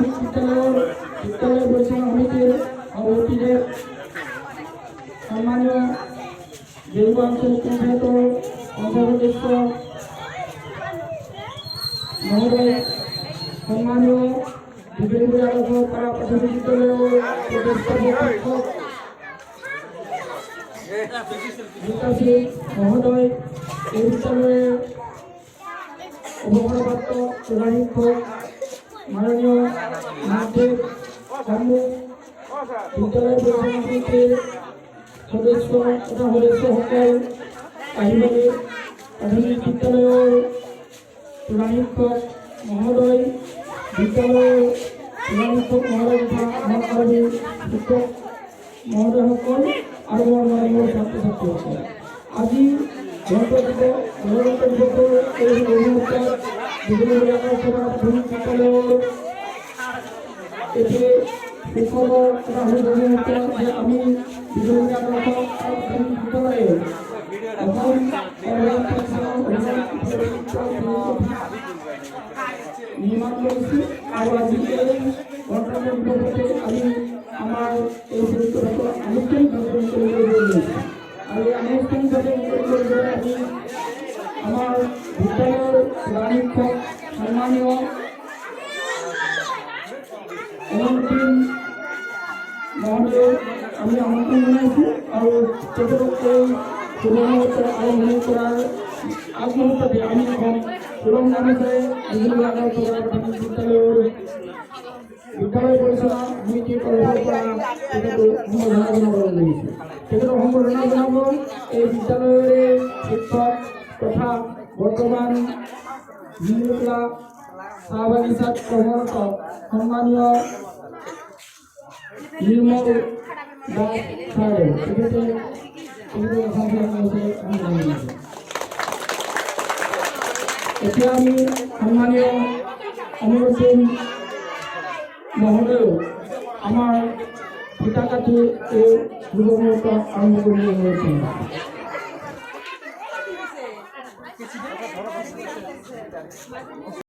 বিদ্যালয় পরিচালনা সমিতির সভাপতিদের সম্মানীয় জেলা অঞ্চল পঞ্চায়েত সদস্য মহোদয়, সম্মানীয় বিভিন্ন পাড়া প্রাথমিক বিদ্যালয় মহোদয়, এই বিদ্যালয়ের অবসরপ্রাপ্ত প্রধান শিক্ষক মাননীয় নাথদেব কামু, বিদ্যালয় পরিচালনা সমিতির সদস্য তথা সদস্য সকল আহিবাড়ী প্রাথমিক বিদ্যালয়ের প্রধান শিক্ষক মহোদয়, বিদ্যালয়ের প্রধান শিক্ষক মহোদয় তথা সহকারী শিক্ষক মহোদয় সকল আৰু মাননীয় ছাত্ৰ ছাত্ৰীসকল, আজি গণতন্ত্ৰ দিৱসৰ এই মুহূৰ্তত বিভিন্ন প্ৰাথমিক বিদ্যালয়ৰ এটি সুখবৰ এটা হৈ মুহূৰ্ত যে আমি বিভিন্ন বিদ্যালয়ে নিৰ্মাণ কৰিছোঁ আৰু আজি এই গণতন্ত্ৰ দিৱসতে আমি আমাৰ এই চৰিত্ৰটো আনুষ্ঠানিকভাৱে কৰিবলৈ লৈছোঁ আৰু আনুষ্ঠানিকভাৱে কৰিবলৈ আমি আমাৰ বিদ্যালয়ৰ প্ৰধান শিক্ষক সন্মানীয় অনন্তীন মহোদয় আমি আমন্ত্ৰণ জনাইছোঁ আৰু তেখেতক এই শুভমুহূৰ্ত আৰম্ভ কৰাৰ আগমুহূৰ্ততে আমি এখন সুৰং গামোচাৰে বিভিন্ন বিদ্যালয় পৰিচালনা সমিতিৰ তৰফৰ পৰা তেখেতক সম্বৰ্ধনা জনাবলৈ লাগিছে। তেখেতক সম্বৰ্ধনা জনাব এই বিদ্যালয়ৰে শিক্ষক তথা বৰ্তমান জিমুকলা চাহ বাগিচাত কৰ্মৰত সন্মানীয় নিৰ্মল দাস ছাৰে। তেখেতে এতিয়া আমি সন্মানীয় অমৰুদ্দিন মহোদয় আমাৰ পিতা কাটি এই শুভ মুহূৰ্ত আৰম্ভ কৰিবলৈ লৈছোঁ।